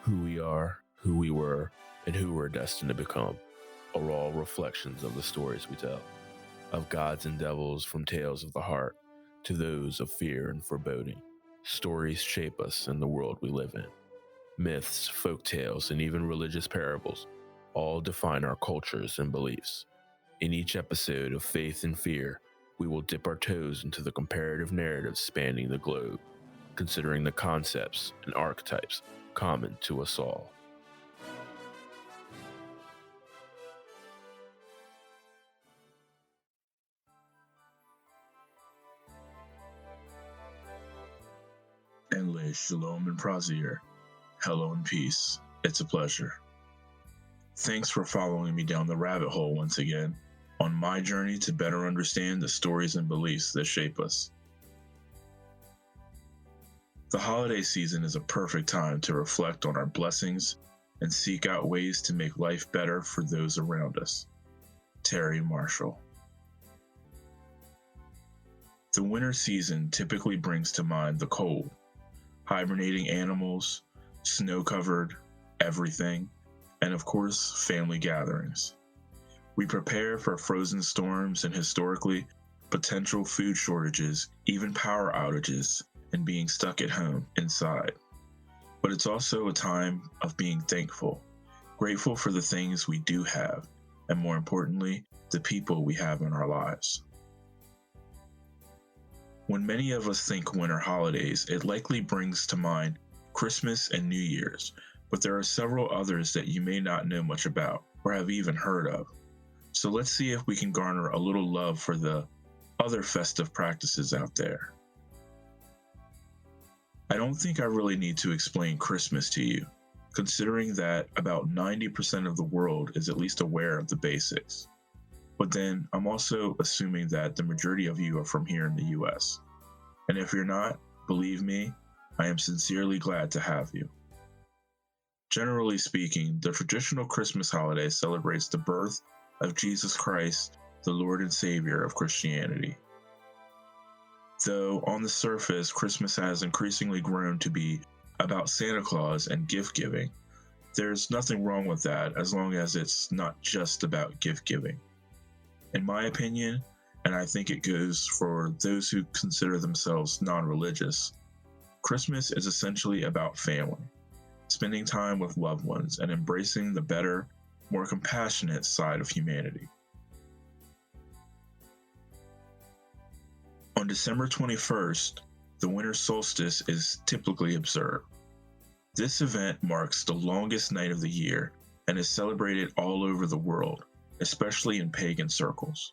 Who we are, who we were, and who we're destined to become are all reflections of the stories we tell, of gods and devils from tales of the heart to those of fear and foreboding. Stories shape us in the world we live in. Myths, folk tales, and even religious parables all define our cultures and beliefs. In each episode of Faith and Fear, we will dip our toes into the comparative narratives spanning the globe, considering the concepts and archetypes common to us all. Enle, Shalom and Prazir. Hello and peace. It's a pleasure. Thanks for following me down the rabbit hole once again on my journey to better understand the stories and beliefs that shape us. The holiday season is a perfect time to reflect on our blessings and seek out ways to make life better for those around us. Terry Marshall. The winter season typically brings to mind the cold, hibernating animals, snow-covered everything, and of course, family gatherings. We prepare for frozen storms and historically potential food shortages, even power outages, and being stuck at home inside. But it's also a time of being thankful, grateful for the things we do have, and more importantly, the people we have in our lives. When many of us think winter holidays, it likely brings to mind Christmas and New Year's, but there are several others that you may not know much about or have even heard of. So let's see if we can garner a little love for the other festive practices out there. I don't think I really need to explain Christmas to you, considering that about 90% of the world is at least aware of the basics. But then I'm also assuming that the majority of you are from here in the US. And if you're not, believe me, I am sincerely glad to have you. Generally speaking, the traditional Christmas holiday celebrates the birth of Jesus Christ, the Lord and Savior of Christianity. Though on the surface, Christmas has increasingly grown to be about Santa Claus and gift giving, there's nothing wrong with that as long as it's not just about gift giving. In my opinion, and I think it goes for those who consider themselves non-religious, Christmas is essentially about family, spending time with loved ones, and embracing the better, more compassionate side of humanity. On December 21st, the winter solstice is typically observed. This event marks the longest night of the year and is celebrated all over the world, especially in pagan circles.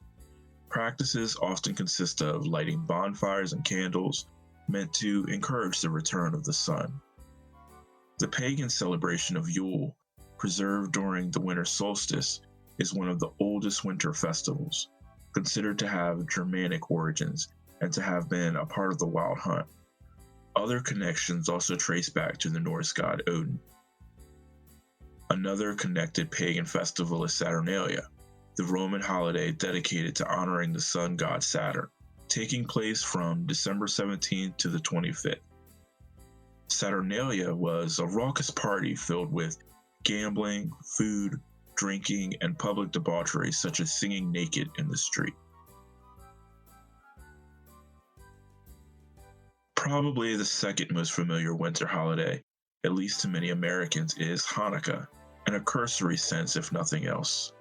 Practices often consist of lighting bonfires and candles meant to encourage the return of the sun. The pagan celebration of Yule, preserved during the winter solstice, is one of the oldest winter festivals, considered to have Germanic origins and to have been a part of the Wild Hunt. Other connections also trace back to the Norse god Odin. Another connected pagan festival is Saturnalia, the Roman holiday dedicated to honoring the sun god Saturn, taking place from December 17th to the 25th. Saturnalia was a raucous party filled with gambling, food, drinking, and public debauchery such as singing naked in the street. Probably the second most familiar winter holiday, at least to many Americans, is Hanukkah, in a cursory sense if nothing else.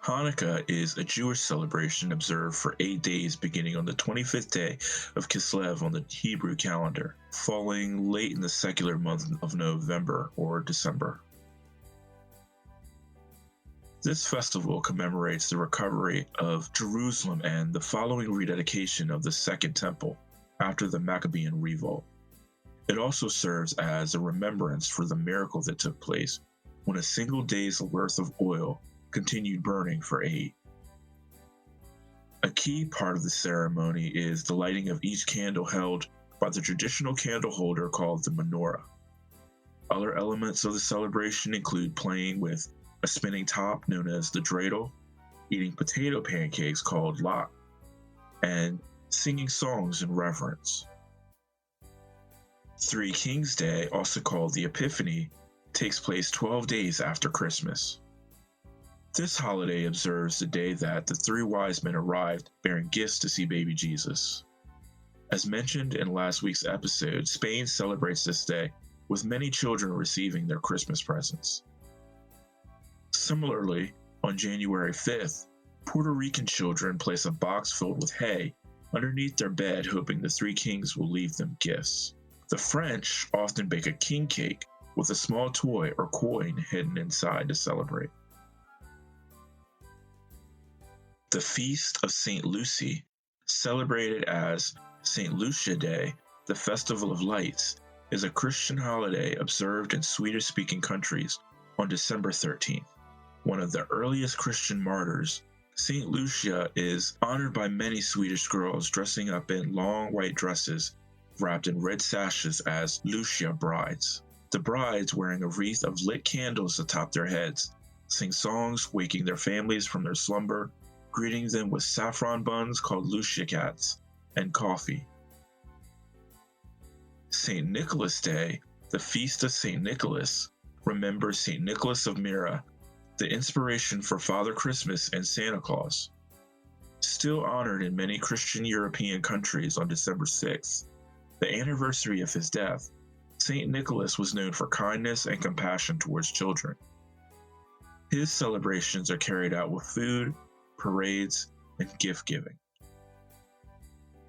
Hanukkah is a Jewish celebration observed for 8 days beginning on the 25th day of Kislev on the Hebrew calendar, falling late in the secular month of November or December. This festival commemorates the recovery of Jerusalem and the following rededication of the Second Temple after the Maccabean revolt. It also serves as a remembrance for the miracle that took place when a single day's worth of oil continued burning for 8. A key part of the ceremony is the lighting of each candle held by the traditional candle holder called the menorah. Other elements of the celebration include playing with a spinning top known as the dreidel, eating potato pancakes called lach, and singing songs in reverence. Three Kings Day, also called the Epiphany, takes place 12 days after Christmas. This holiday observes the day that the three wise men arrived bearing gifts to see baby Jesus. As mentioned in last week's episode, Spain celebrates this day with many children receiving their Christmas presents. Similarly, on January 5th, Puerto Rican children place a box filled with hay underneath their bed, hoping the three kings will leave them gifts. The French often bake a king cake with a small toy or coin hidden inside to celebrate. The Feast of St. Lucy, celebrated as St. Lucia Day, the Festival of Lights, is a Christian holiday observed in Swedish-speaking countries on December 13th. One of the earliest Christian martyrs, St. Lucia is honored by many Swedish girls dressing up in long white dresses wrapped in red sashes as Lucia brides. The brides, wearing a wreath of lit candles atop their heads, sing songs waking their families from their slumber, greeting them with saffron buns called Lucia cats and coffee. St. Nicholas Day, the Feast of St. Nicholas, remembers St. Nicholas of Myra, the inspiration for Father Christmas and Santa Claus. Still honored in many Christian European countries on December 6th, the anniversary of his death, St. Nicholas was known for kindness and compassion towards children. His celebrations are carried out with food, parades, and gift giving.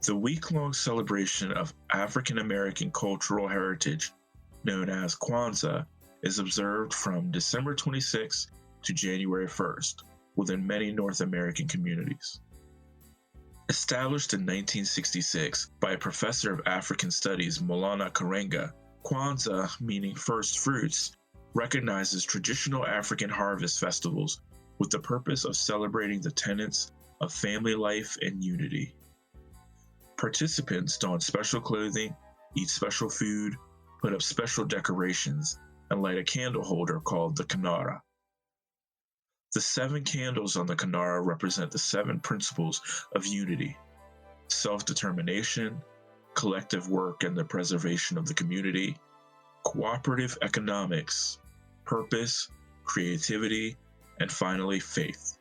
The week-long celebration of African American cultural heritage, known as Kwanzaa, is observed from December 26th to January 1st within many North American communities. Established in 1966 by a professor of African Studies, Maulana Karenga, Kwanzaa, meaning first fruits, recognizes traditional African harvest festivals with the purpose of celebrating the tenets of family life and unity. Participants don special clothing, eat special food, put up special decorations, and light a candle holder called the Kinara. The 7 candles on the Kinara represent the 7 principles of unity: self-determination, collective work and the preservation of the community, cooperative economics, purpose, creativity, and finally faith.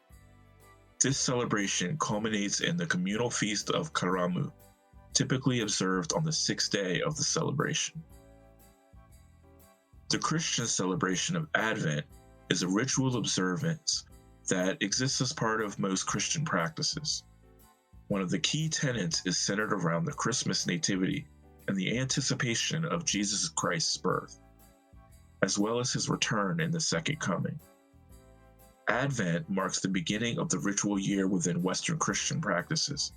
This celebration culminates in the communal feast of Karamu, typically observed on the 6th day of the celebration. The Christian celebration of Advent is a ritual observance that exists as part of most Christian practices. One of the key tenets is centered around the Christmas nativity and the anticipation of Jesus Christ's birth, as well as his return in the second coming. Advent marks the beginning of the ritual year within Western Christian practices.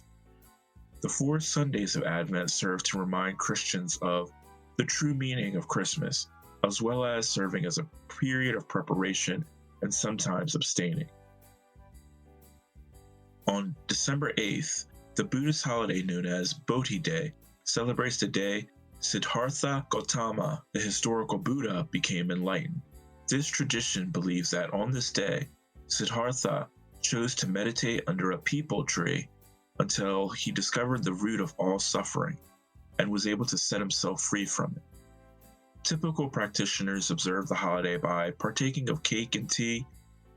The 4 Sundays of Advent serve to remind Christians of the true meaning of Christmas, as well as serving as a period of preparation and sometimes abstaining. On December 8th, the Buddhist holiday known as Bodhi Day celebrates the day Siddhartha Gautama, the historical Buddha, became enlightened. This tradition believes that on this day, Siddhartha chose to meditate under a peepal tree until he discovered the root of all suffering and was able to set himself free from it. Typical practitioners observe the holiday by partaking of cake and tea,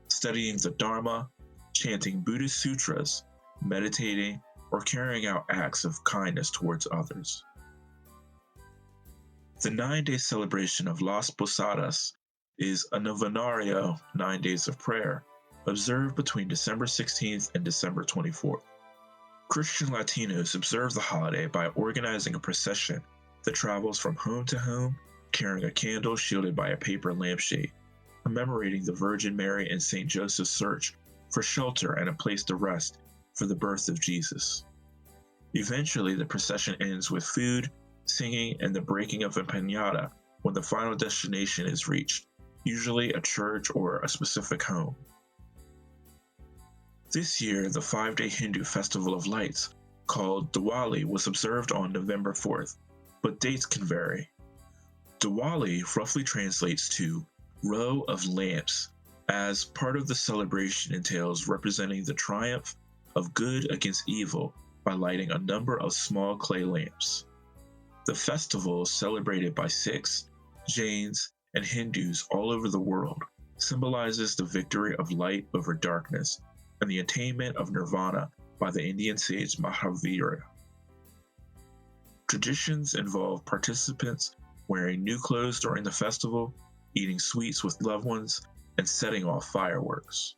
studying the Dharma, chanting Buddhist sutras, meditating, or carrying out acts of kindness towards others. The 9-day celebration of Las Posadas is a novenario, 9 days of prayer, observed between December 16th and December 24th. Christian Latinos observe the holiday by organizing a procession that travels from home to home, carrying a candle shielded by a paper lampshade, commemorating the Virgin Mary and St. Joseph's search for shelter and a place to rest for the birth of Jesus. Eventually, the procession ends with food, singing, and the breaking of a piñata when the final destination is reached, usually a church or a specific home. This year, the 5-day Hindu Festival of Lights, called Diwali, was observed on November 4th, but dates can vary. Diwali roughly translates to row of lamps, as part of the celebration entails representing the triumph of good against evil by lighting a number of small clay lamps. The festival, celebrated by Sikhs, Jains, and Hindus all over the world, symbolizes the victory of light over darkness and the attainment of nirvana by the Indian sage Mahavira. Traditions involve participants wearing new clothes during the festival, eating sweets with loved ones, and setting off fireworks.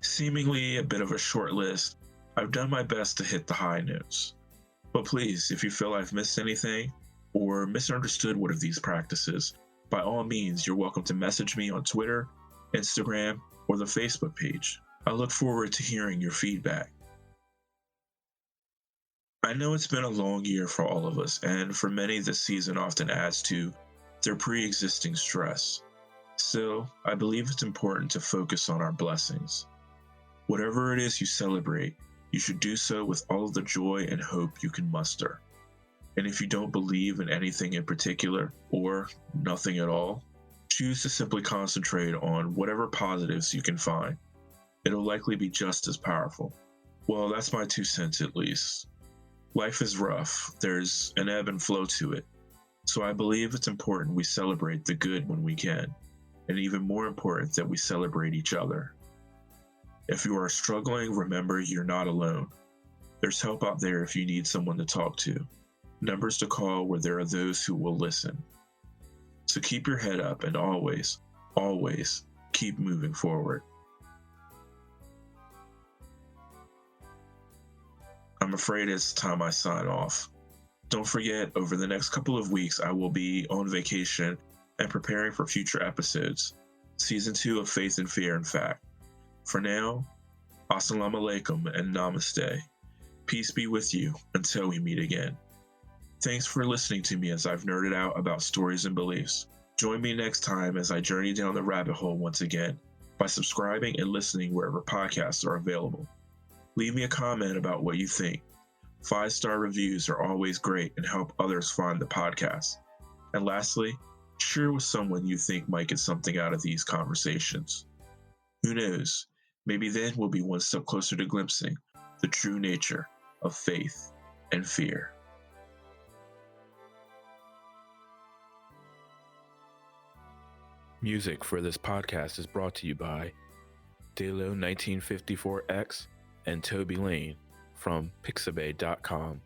Seemingly a bit of a short list, I've done my best to hit the high notes. But please, if you feel I've missed anything or misunderstood one of these practices, by all means, you're welcome to message me on Twitter, Instagram, or the Facebook page. I look forward to hearing your feedback. I know it's been a long year for all of us, and for many, this season often adds to their pre-existing stress. Still, I believe it's important to focus on our blessings. Whatever it is you celebrate, you should do so with all of the joy and hope you can muster. And if you don't believe in anything in particular, or nothing at all, choose to simply concentrate on whatever positives you can find. It'll likely be just as powerful. Well, that's my 2 cents at least. Life is rough, there's an ebb and flow to it, so I believe it's important we celebrate the good when we can, and even more important that we celebrate each other. If you are struggling, remember you're not alone. There's help out there if you need someone to talk to. Numbers to call where there are those who will listen. So keep your head up and always, always keep moving forward. I'm afraid it's time I sign off. Don't forget, over the next couple of weeks, I will be on vacation and preparing for future episodes. Season 2 of Faith and Fear, in fact. For now, Assalamu alaikum and Namaste. Peace be with you until we meet again. Thanks for listening to me as I've nerded out about stories and beliefs. Join me next time as I journey down the rabbit hole once again by subscribing and listening wherever podcasts are available. Leave me a comment about what you think. 5-star reviews are always great and help others find the podcast. And lastly, share with someone you think might get something out of these conversations. Who knows? Maybe then we'll be one step closer to glimpsing the true nature of faith and fear. Music for this podcast is brought to you by Delo 1954X and Toby Lane from Pixabay.com.